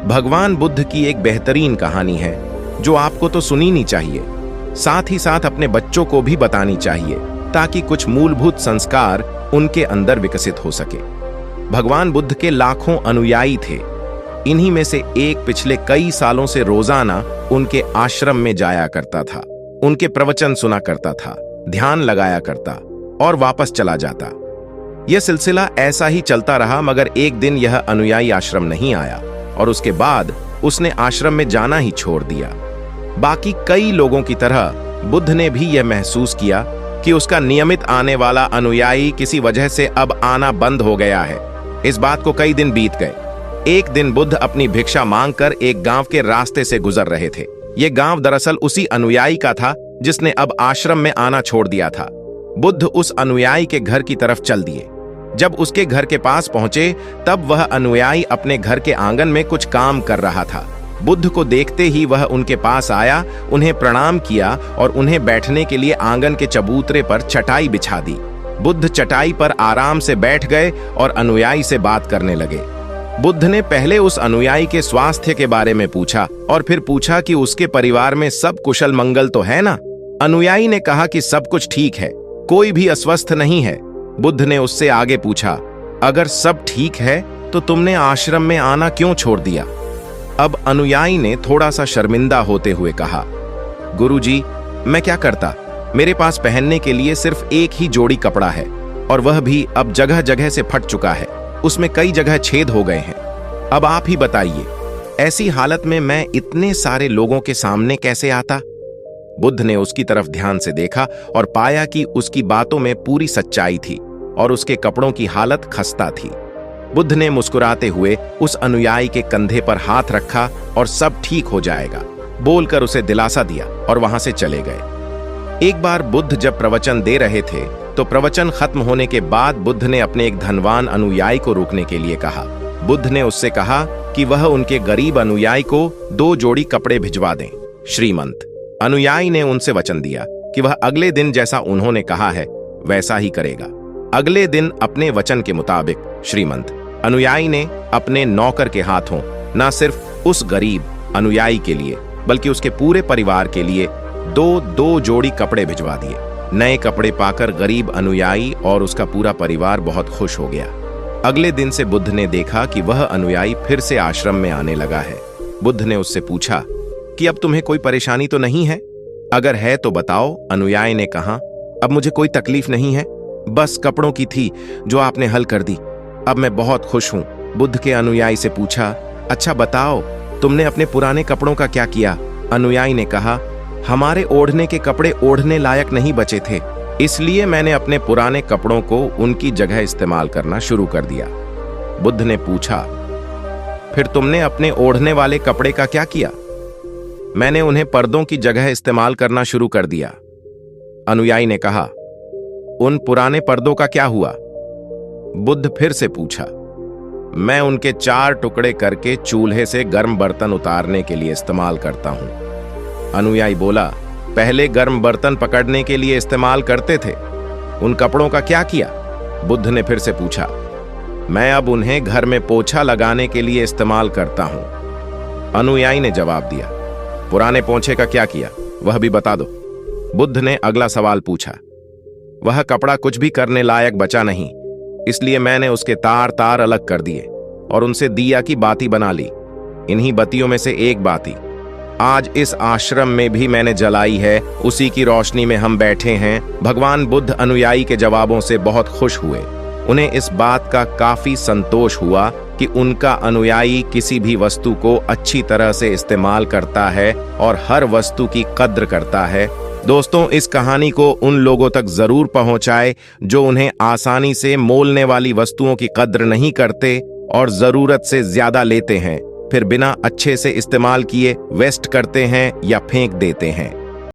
भगवान बुद्ध की एक बेहतरीन कहानी है जो आपको तो सुननी चाहिए, साथ ही साथ अपने बच्चों को भी बतानी चाहिए ताकि कुछ मूलभूत संस्कार उनके अंदर विकसित हो सके। भगवान बुद्ध के लाखों अनुयायी थे। इन्हीं में से एक पिछले कई सालों से रोजाना उनके आश्रम में जाया करता था, उनके प्रवचन सुना करता था, ध्यान लगाया करता और वापस चला जाता। यह सिलसिला ऐसा ही चलता रहा, मगर एक दिन यह अनुयायी आश्रम नहीं आया और उसके बाद उसने आश्रम में जाना ही छोड़ दिया। बाकी कई लोगों की तरह बुद्ध ने भी यह महसूस किया कि उसका नियमित आने वाला अनुयायी किसी वजह से अब आना बंद हो गया है। इस बात को कई दिन बीत गए। एक दिन बुद्ध अपनी भिक्षा मांगकर एक गांव के रास्ते से गुजर रहे थे। यह गांव दरअसल उसी अनुयायी का था जिसने अब आश्रम में आना छोड़ दिया था। बुद्ध उस अनुयायी के घर की तरफ चल दिए। जब उसके घर के पास पहुंचे तब वह अनुयायी अपने घर के आंगन में कुछ काम कर रहा था। बुद्ध को देखते ही वह उनके पास आया, उन्हें प्रणाम किया और उन्हें बैठने के लिए आंगन के चबूतरे पर चटाई बिछा दी। बुद्ध चटाई पर आराम से बैठ गए और अनुयायी से बात करने लगे। बुद्ध ने पहले उस अनुयायी के स्वास्थ्य के बारे में पूछा और फिर पूछा कि उसके परिवार में सब कुशल मंगल तो है ना। अनुयायी ने कहा कि सब कुछ ठीक है, कोई भी अस्वस्थ नहीं है। बुद्ध ने उससे आगे पूछा, अगर सब ठीक है तो तुमने आश्रम में आना क्यों छोड़ दिया? अब अनुयायी ने थोड़ा सा शर्मिंदा होते हुए कहा, गुरुजी, मैं क्या करता, मेरे पास पहनने के लिए सिर्फ एक ही जोड़ी कपड़ा है और वह भी अब जगह जगह से फट चुका है, उसमें कई जगह छेद हो गए हैं। अब आप ही बताइए, ऐसी हालत में मैं इतने सारे लोगों के सामने कैसे आता? बुद्ध ने उसकी तरफ ध्यान से देखा और पाया कि उसकी बातों में पूरी सच्चाई थी और उसके कपड़ों की हालत खस्ता थी। बुद्ध ने मुस्कुराते हुए उस अनुयायी के कंधे पर हाथ रखा और सब ठीक हो जाएगा बोलकर उसे दिलासा दिया और वहां से चले गए। एक बार बुद्ध जब प्रवचन दे रहे थे तो प्रवचन खत्म होने के बाद बुद्ध ने अपने एक धनवान अनुयायी को रोकने के लिए कहा। बुद्ध ने उससे कहा कि वह उनके गरीब अनुयायी को 2 जोड़ी कपड़े भिजवा दें। श्रीमंत अनुयायी ने उनसे वचन दिया कि वह अगले दिन जैसा उन्होंने कहा है वैसा ही करेगा। अगले दिन अपने वचन के मुताबिक श्रीमंत अनुयायी ने अपने नौकर के हाथों न सिर्फ उस गरीब अनुयायी के लिए बल्कि उसके पूरे परिवार के लिए 2 जोड़ी कपड़े भिजवा दिए। नए कपड़े पाकर गरीब अनुयायी और उसका पूरा परिवार बहुत खुश हो गया। अगले दिन से बुद्ध ने देखा कि वह अनुयायी फिर से आश्रम में आने लगा है। बुद्ध ने उससे पूछा कि अब तुम्हें कोई परेशानी तो नहीं है? अगर है तो बताओ। अनुयायी ने कहा, अब मुझे कोई तकलीफ नहीं है, बस कपड़ों की थी जो आपने हल कर दी। अब मैं बहुत खुश हूं। बुद्ध के अनुयायी से पूछा, अच्छा बताओ, तुमने अपने पुराने कपड़ों का क्या किया? अनुयायी ने कहा, हमारे ओढ़ने के कपड़े ओढ़ने लायक नहीं बचे थे, इसलिए मैंने अपने पुराने कपड़ों को उनकी जगह इस्तेमाल करना शुरू कर दिया। बुद्ध ने पूछा, फिर तुमने अपने ओढ़ने वाले कपड़े का क्या किया? मैंने उन्हें पर्दों की जगह इस्तेमाल करना शुरू कर दिया। अनुयायी ने कहा, उन पुराने पर्दों का क्या हुआ? बुद्ध फिर से पूछा, मैं उनके 4 टुकड़े करके चूल्हे से गर्म बर्तन उतारने के लिए इस्तेमाल करता हूं। अनुयायी बोला, पहले गर्म बर्तन पकड़ने के लिए इस्तेमाल करते थे, उन कपड़ों का क्या किया? बुद्ध ने फिर से पूछा, मैं अब उन्हें घर में पोछा लगाने के लिए इस्तेमाल करता हूं। अनुयायी ने जवाब दिया, पुराने पोछे का क्या किया, वह भी बता दो। बुद्ध ने अगला सवाल पूछा, वह कपड़ा कुछ भी करने लायक बचा नहीं, इसलिए मैंने उसके तार अलग कर दिए और उनसे दिया की बाती बना ली। इन्हीं बत्तियों में से एक बाती आज इस आश्रम में भी मैंने जलाई है, उसी की रोशनी में हम बैठे हैं। भगवान बुद्ध अनुयायी के जवाबों से बहुत खुश हुए। उन्हें इस बात का काफी संतोष हुआ कि उनका अनुयायी किसी भी वस्तु को अच्छी तरह से इस्तेमाल करता है और हर वस्तु की कद्र करता है। दोस्तों, इस कहानी को उन लोगों तक जरूर पहुंचाए जो उन्हें आसानी से मोलने वाली वस्तुओं की कद्र नहीं करते और जरूरत से ज्यादा लेते हैं, फिर बिना अच्छे से इस्तेमाल किए वेस्ट करते हैं या फेंक देते हैं।